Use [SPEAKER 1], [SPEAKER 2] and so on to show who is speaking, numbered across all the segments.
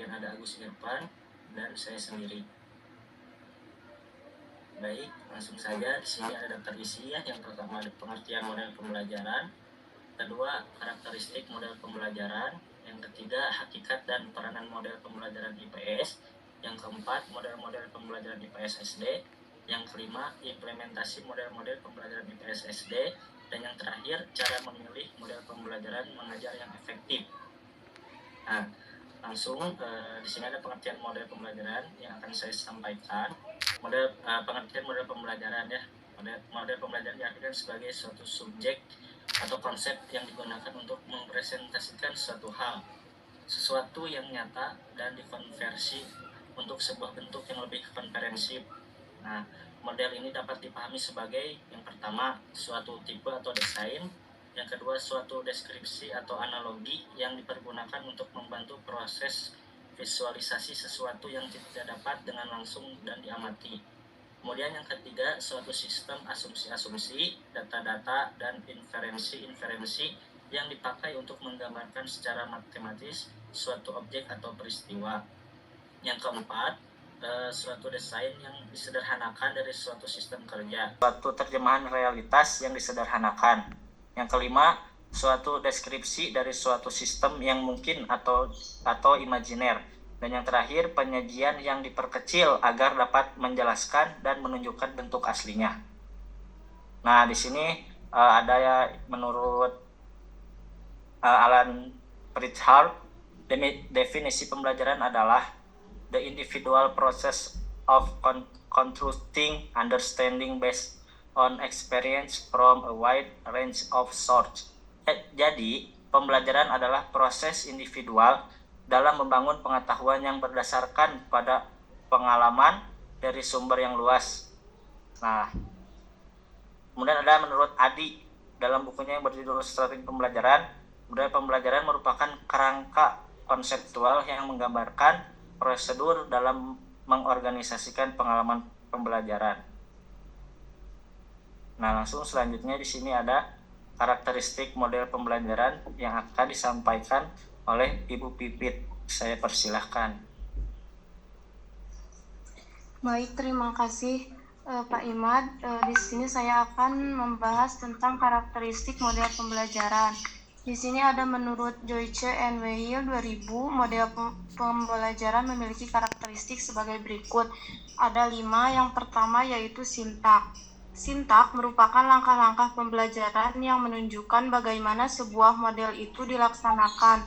[SPEAKER 1] kemudian ada Agus Irfan, dan saya sendiri. Baik, langsung saja. Di sini ada daftar isi ya. Yang pertama ada pengertian model pembelajaran, kedua karakteristik model pembelajaran, yang ketiga hakikat dan peranan model pembelajaran IPS, yang keempat model-model pembelajaran IPS SD, yang kelima implementasi model-model pembelajaran IPS SD, dan yang terakhir cara memilih model pembelajaran mengajar yang efektif. Nah, langsung di sini ada pengertian model pembelajaran yang akan saya sampaikan. Pengertian model pembelajaran ya. Model pembelajaran diartikan sebagai suatu subjek atau konsep yang digunakan untuk mempresentasikan suatu hal, sesuatu yang nyata dan dikonversi untuk sebuah bentuk yang lebih komprehensif. Nah, model ini dapat dipahami sebagai yang pertama suatu tipe atau desain, yang kedua suatu deskripsi atau analogi yang dipergunakan untuk membantu proses visualisasi sesuatu yang tidak dapat dengan langsung dan diamati. Kemudian yang ketiga, suatu sistem asumsi-asumsi, data-data, dan inferensi-inferensi yang dipakai untuk menggambarkan secara matematis suatu objek atau peristiwa. Yang keempat, suatu desain yang disederhanakan dari suatu sistem kerja, suatu terjemahan realitas yang disederhanakan. Yang kelima, suatu deskripsi dari suatu sistem yang mungkin atau imajiner. Dan yang terakhir, penyajian yang diperkecil agar dapat menjelaskan dan menunjukkan bentuk aslinya. Nah, di sini ada ya, menurut Alan Pritchard, definisi pembelajaran adalah the individual process of constructing understanding based on experience from a wide range of sources. Jadi, pembelajaran adalah proses individual dalam membangun pengetahuan yang berdasarkan pada pengalaman dari sumber yang luas. Nah, kemudian ada menurut Adi dalam bukunya yang berjudul Strategi Pembelajaran, budaya pembelajaran merupakan kerangka konseptual yang menggambarkan prosedur dalam mengorganisasikan pengalaman pembelajaran. Nah, langsung selanjutnya di sini ada karakteristik model pembelajaran yang akan disampaikan oleh Ibu Pipit. Saya persilahkan.
[SPEAKER 2] Baik, terima kasih Pak Imad. Di sini saya akan membahas tentang karakteristik model pembelajaran. Di sini ada menurut Joyce and Weil 2000, model pembelajaran memiliki karakteristik sebagai berikut. Ada 5. Yang pertama yaitu sintak. Sintak merupakan langkah-langkah pembelajaran yang menunjukkan bagaimana sebuah model itu dilaksanakan.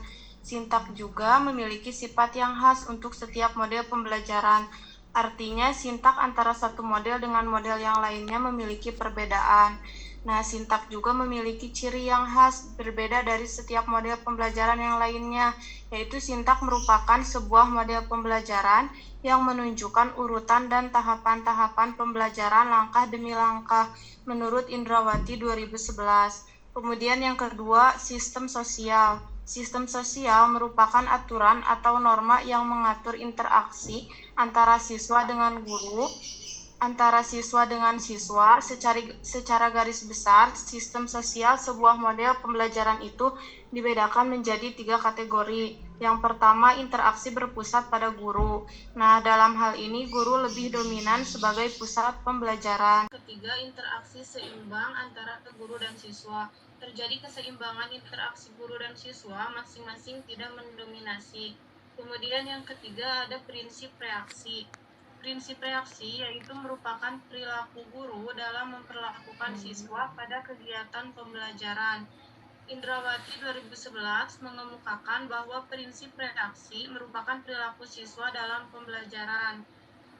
[SPEAKER 2] Sintak juga memiliki sifat yang khas untuk setiap model pembelajaran. Artinya, sintak antara satu model dengan model yang lainnya memiliki perbedaan. Nah, sintak juga memiliki ciri yang khas berbeda dari setiap model pembelajaran yang lainnya, yaitu sintak merupakan sebuah model pembelajaran yang menunjukkan urutan dan tahapan-tahapan pembelajaran langkah demi langkah menurut Indrawati 2011. Kemudian yang kedua, sistem sosial. Sistem sosial merupakan aturan atau norma yang mengatur interaksi antara siswa dengan guru, antara siswa dengan siswa. Secara garis besar, sistem sosial sebuah model pembelajaran itu dibedakan menjadi 3 kategori. Yang pertama, interaksi berpusat pada guru. Nah, dalam hal ini guru lebih dominan sebagai pusat pembelajaran. Ketiga, interaksi seimbang antara guru dan siswa. Terjadi keseimbangan interaksi guru dan siswa, masing-masing tidak mendominasi. Kemudian yang ketiga ada prinsip reaksi. Prinsip reaksi yaitu merupakan perilaku guru dalam memperlakukan siswa pada kegiatan pembelajaran. Indrawati 2011 mengemukakan bahwa prinsip reaksi merupakan perilaku siswa dalam pembelajaran.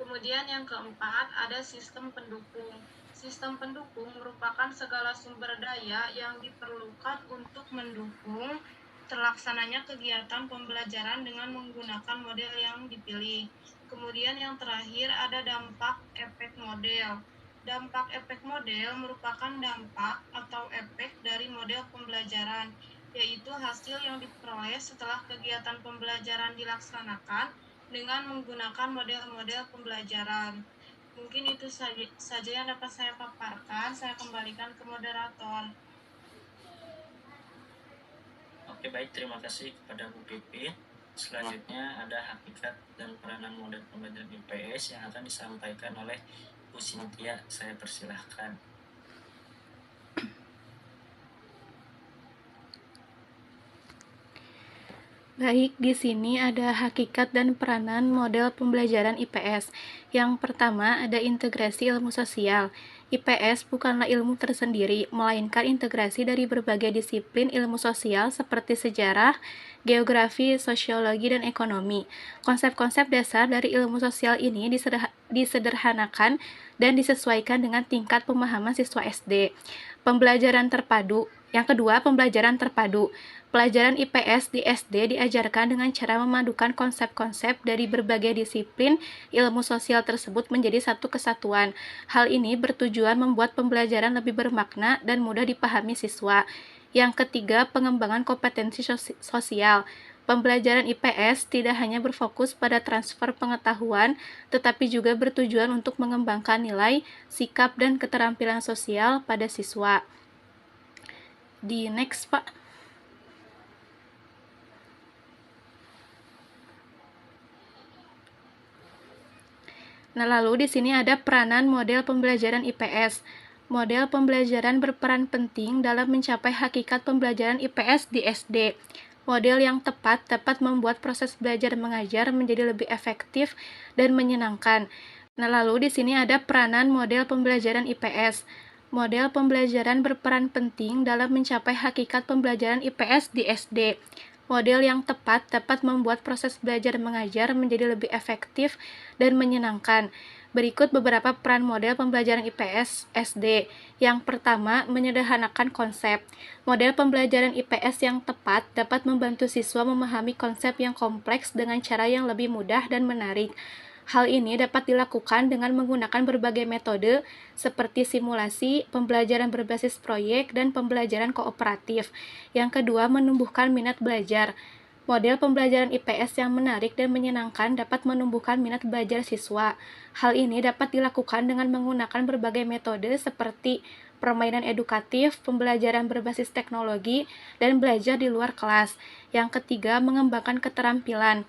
[SPEAKER 2] Kemudian yang keempat ada sistem pendukung. Sistem pendukung merupakan segala sumber daya yang diperlukan untuk mendukung terlaksananya kegiatan pembelajaran dengan menggunakan model yang dipilih. Kemudian yang terakhir ada dampak efek model. Dampak efek model merupakan dampak atau efek dari model pembelajaran, yaitu hasil yang diperoleh setelah kegiatan pembelajaran dilaksanakan dengan menggunakan model-model pembelajaran. Mungkin itu saja yang dapat saya paparkan. Saya kembalikan ke moderator.
[SPEAKER 1] Oke, baik, terima kasih kepada Bu Pipit. Selanjutnya ada hakikat dan peranan model pembelajaran IPS yang akan disampaikan oleh Bu Cynthia. Saya persilahkan.
[SPEAKER 3] Baik, di sini ada hakikat dan peranan model pembelajaran IPS. Yang pertama ada integrasi ilmu sosial. IPS bukanlah ilmu tersendiri, melainkan integrasi dari berbagai disiplin ilmu sosial seperti sejarah, geografi, sosiologi, dan ekonomi. Konsep-konsep dasar dari ilmu sosial ini disederhanakan dan disesuaikan dengan tingkat pemahaman siswa SD. Pembelajaran terpadu. Yang kedua, pembelajaran terpadu. Pelajaran IPS di SD diajarkan dengan cara memadukan konsep-konsep dari berbagai disiplin ilmu sosial tersebut menjadi satu kesatuan. Hal ini bertujuan membuat pembelajaran lebih bermakna dan mudah dipahami siswa. Yang ketiga, pengembangan kompetensi sosial. Pembelajaran IPS tidak hanya berfokus pada transfer pengetahuan, tetapi juga bertujuan untuk mengembangkan nilai, sikap, dan keterampilan sosial pada siswa. Di next, Pak. Nah, lalu di sini ada peranan model pembelajaran IPS. Model pembelajaran berperan penting dalam mencapai hakikat pembelajaran IPS di SD. Model yang tepat dapat membuat proses belajar mengajar menjadi lebih efektif dan menyenangkan. Nah, lalu di sini ada peranan model pembelajaran IPS. Model pembelajaran berperan penting dalam mencapai hakikat pembelajaran IPS di SD. Model yang tepat dapat membuat proses belajar mengajar menjadi lebih efektif dan menyenangkan. Berikut beberapa peran model pembelajaran IPS SD. Yang pertama, menyederhanakan konsep. Model pembelajaran IPS yang tepat dapat membantu siswa memahami konsep yang kompleks dengan cara yang lebih mudah dan menarik. Hal ini dapat dilakukan dengan menggunakan berbagai metode seperti simulasi, pembelajaran berbasis proyek, dan pembelajaran kooperatif. Yang kedua, menumbuhkan minat belajar. Model pembelajaran IPS yang menarik dan menyenangkan dapat menumbuhkan minat belajar siswa. Hal ini dapat dilakukan dengan menggunakan berbagai metode seperti permainan edukatif, pembelajaran berbasis teknologi, dan belajar di luar kelas. Yang ketiga, mengembangkan keterampilan.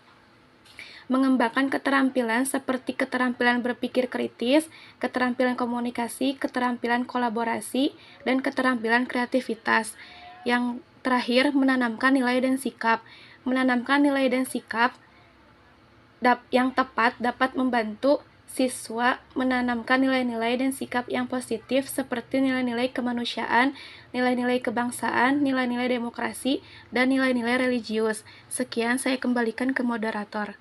[SPEAKER 3] Mengembangkan keterampilan seperti keterampilan berpikir kritis, keterampilan komunikasi, keterampilan kolaborasi, dan keterampilan kreativitas. Yang terakhir, menanamkan nilai dan sikap. Menanamkan nilai dan sikap yang tepat dapat membantu siswa menanamkan nilai-nilai dan sikap yang positif seperti nilai-nilai kemanusiaan, nilai-nilai kebangsaan, nilai-nilai demokrasi, dan nilai-nilai religius. Sekian, saya kembalikan ke moderator.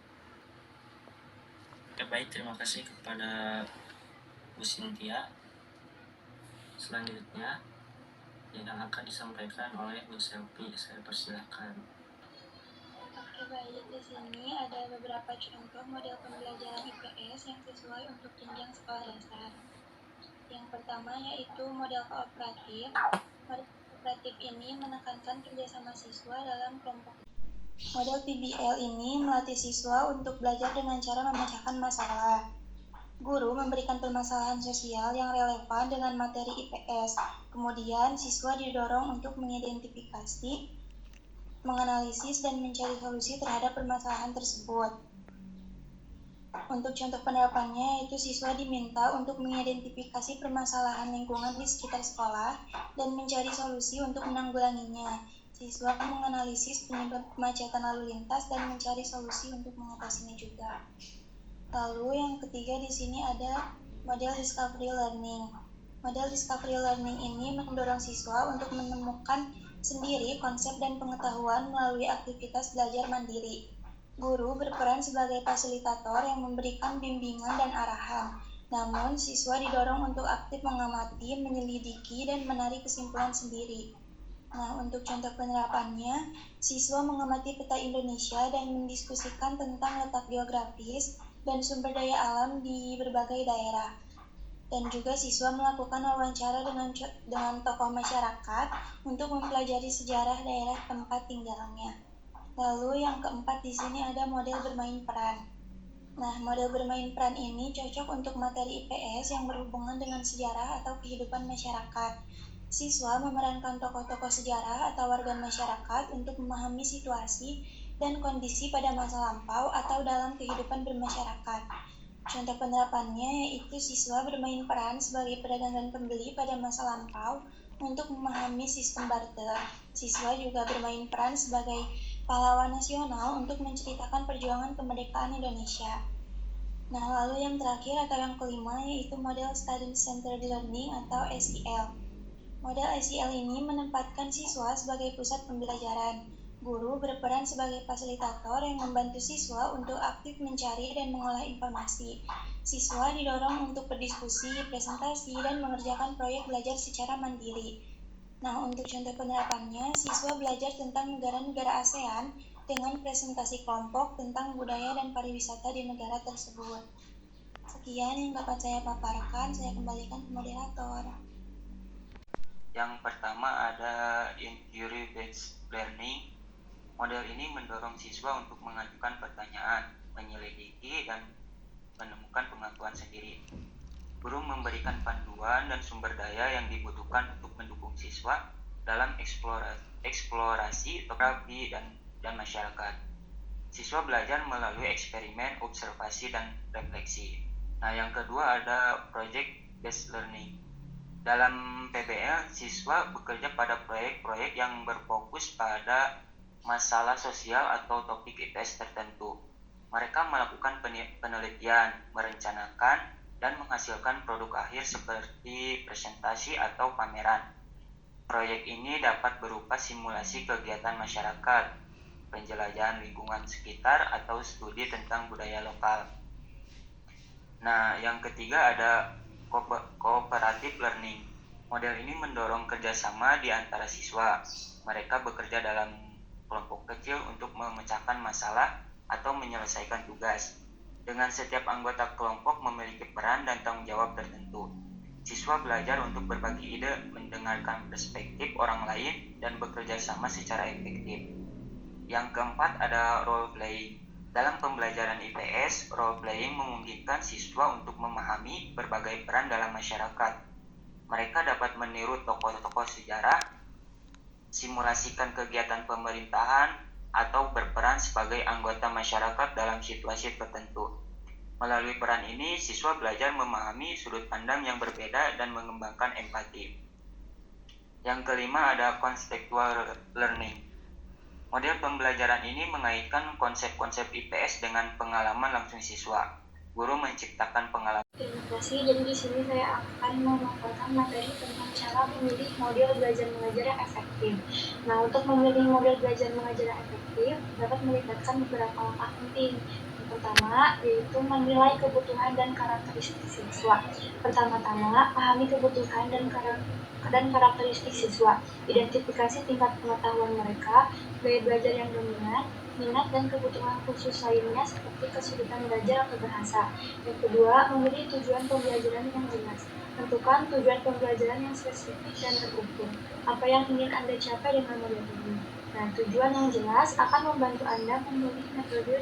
[SPEAKER 1] Baik, terima kasih kepada Bu Cynthia. Selanjutnya yang akan disampaikan oleh Bu Selvi. Saya persilahkan.
[SPEAKER 4] Oke, baik. Di sini ada beberapa contoh model pembelajaran IPS yang sesuai untuk jenjang sekolah dasar. Yang pertama yaitu model kooperatif. Model kooperatif ini menekankan kerjasama siswa dalam kelompok. Model PBL ini melatih siswa untuk belajar dengan cara memecahkan masalah. Guru memberikan permasalahan sosial yang relevan dengan materi IPS. Kemudian, siswa didorong untuk mengidentifikasi, menganalisis, dan mencari solusi terhadap permasalahan tersebut. Untuk contoh penerapannya, yaitu siswa diminta untuk mengidentifikasi permasalahan lingkungan di sekitar sekolah dan mencari solusi untuk menanggulanginya. Siswa menganalisis penyebab kemacetan lalu lintas dan mencari solusi untuk mengatasinya juga. Lalu yang ketiga di sini ada model discovery learning. Model discovery learning ini mendorong siswa untuk menemukan sendiri konsep dan pengetahuan melalui aktivitas belajar mandiri. Guru berperan sebagai fasilitator yang memberikan bimbingan dan arahan. Namun, siswa didorong untuk aktif mengamati, menyelidiki, dan menarik kesimpulan sendiri. Nah, untuk contoh penerapannya, siswa mengamati peta Indonesia dan mendiskusikan tentang letak geografis dan sumber daya alam di berbagai daerah. Dan juga siswa melakukan wawancara dengan tokoh masyarakat untuk mempelajari sejarah daerah tempat tinggalnya. Lalu yang keempat di sini ada model bermain peran. Nah, model bermain peran ini cocok untuk materi IPS yang berhubungan dengan sejarah atau kehidupan masyarakat. Siswa memerankan tokoh-tokoh sejarah atau warga masyarakat untuk memahami situasi dan kondisi pada masa lampau atau dalam kehidupan bermasyarakat. Contoh penerapannya yaitu siswa bermain peran sebagai pedagang dan pembeli pada masa lampau untuk memahami sistem barter. Siswa juga bermain peran sebagai pahlawan nasional untuk menceritakan perjuangan kemerdekaan Indonesia. Nah, lalu yang terakhir atau yang kelima yaitu model Student Centered Learning atau SEL. Model SEL ini menempatkan siswa sebagai pusat pembelajaran. Guru berperan sebagai fasilitator yang membantu siswa untuk aktif mencari dan mengolah informasi. Siswa didorong untuk berdiskusi, presentasi, dan mengerjakan proyek belajar secara mandiri. Nah, untuk contoh penerapannya, siswa belajar tentang negara-negara ASEAN dengan presentasi kelompok tentang budaya dan pariwisata di negara tersebut. Sekian yang dapat saya paparkan, saya kembalikan ke moderator.
[SPEAKER 5] Yang pertama ada inquiry-based learning. Model ini mendorong siswa untuk mengajukan pertanyaan, menyelidiki, dan menemukan pengetahuan sendiri. Guru memberikan panduan dan sumber daya yang dibutuhkan untuk mendukung siswa dalam eksplorasi topografi dan masyarakat. Siswa belajar melalui eksperimen, observasi, dan refleksi. Nah, yang kedua ada project-based learning. Dalam PBL, siswa bekerja pada proyek-proyek yang berfokus pada masalah sosial atau topik IPS tertentu. Mereka melakukan penelitian, merencanakan, dan menghasilkan produk akhir seperti presentasi atau pameran. Proyek ini dapat berupa simulasi kegiatan masyarakat, penjelajahan lingkungan sekitar, atau studi tentang budaya lokal. Nah, yang ketiga ada cooperative learning. Model ini mendorong kerjasama di antara siswa. Mereka bekerja dalam kelompok kecil untuk memecahkan masalah atau menyelesaikan tugas. Dengan setiap anggota kelompok memiliki peran dan tanggung jawab tertentu. Siswa belajar untuk berbagi ide, mendengarkan perspektif orang lain, dan bekerja sama secara efektif. Yang keempat ada role playing. Dalam pembelajaran IPS, role playing memungkinkan siswa untuk memahami berbagai peran dalam masyarakat. Mereka dapat meniru tokoh-tokoh sejarah, simulasikan kegiatan pemerintahan, atau berperan sebagai anggota masyarakat dalam situasi tertentu. Melalui peran ini, siswa belajar memahami sudut pandang yang berbeda dan mengembangkan empati. Yang kelima ada contextual learning. Model pembelajaran ini mengaitkan konsep-konsep IPS dengan pengalaman langsung siswa. Guru menciptakan pengalaman.
[SPEAKER 4] Terima kasih. Jadi di sini saya akan memaparkan materi tentang cara memilih model belajar mengajar yang efektif. Nah, untuk memilih model belajar mengajar yang efektif dapat melibatkan beberapa langkah penting. Yang pertama yaitu menilai kebutuhan dan karakteristik siswa. Pertama-tama, pahami kebutuhan dan karakteristik siswa. Identifikasi tingkat pengetahuan mereka, gaya belajar yang dominan, minat dan kebutuhan khusus lainnya seperti kesulitan belajar atau bahasa. Yang kedua, memilih tujuan pembelajaran yang jelas. Tentukan tujuan pembelajaran yang spesifik dan terukur. Apa yang ingin Anda capai dengan model ini? Nah, tujuan yang jelas akan membantu Anda memilih metode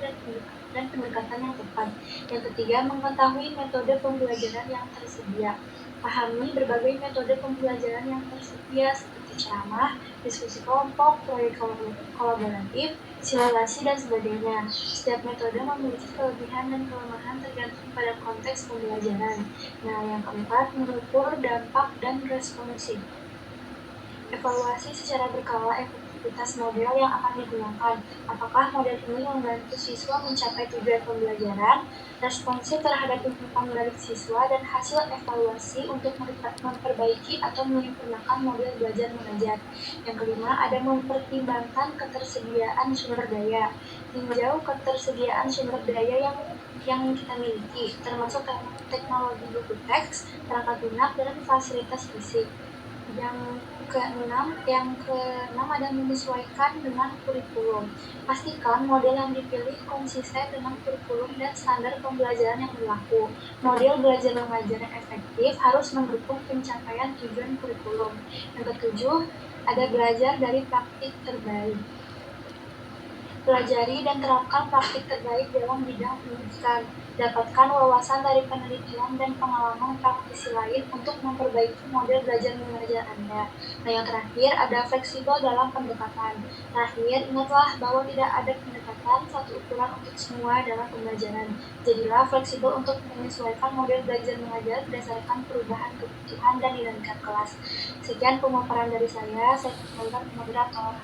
[SPEAKER 4] dan pendekatan yang tepat. Yang ketiga, mengetahui metode pembelajaran yang tersedia. Pahami berbagai metode pembelajaran yang tersedia seperti ceramah, diskusi kelompok, proyek kolaboratif, simulasi, dan sebagainya. Setiap metode memiliki kelebihan dan kelemahan tergantung pada konteks pembelajaran. Nah, yang keempat, mengukur dampak dan responsif. Evaluasi secara berkala efektivitas model yang akan digunakan. Apakah model ini membantu siswa mencapai tujuan pembelajaran, responsif terhadap inputan dari siswa, dan hasil evaluasi untuk memperbaiki atau menyempurnakan model belajar mengajar. Yang kelima, ada mempertimbangkan ketersediaan sumber daya. Tinjau ketersediaan sumber daya yang kita miliki, termasuk teknologi buku teks, perangkat lunak, dan fasilitas fisik. Yang keenam ada menyesuaikan dengan kurikulum. Pastikan model yang dipilih konsisten dengan kurikulum dan standar pembelajaran yang berlaku. Model belajar mengajar yang efektif harus mendukung pencapaian tujuan kurikulum. Yang ketujuh, ada belajar dari praktik terbaik. Pelajari dan terapkan praktik terbaik dalam bidang pendidikan. Dapatkan wawasan dari penelitian dan pengalaman praktisi lain untuk memperbaiki model belajar mengajar Anda. Nah, yang terakhir ada fleksibel dalam pendekatan. Terakhir, ingatlah bahwa tidak ada pendekatan satu ukuran untuk semua dalam pembelajaran. Jadilah fleksibel untuk menyesuaikan model belajar mengajar berdasarkan perubahan kebutuhan dan dinamika kelas. Sekian pemaparan dari saya kembalikan ke moderator.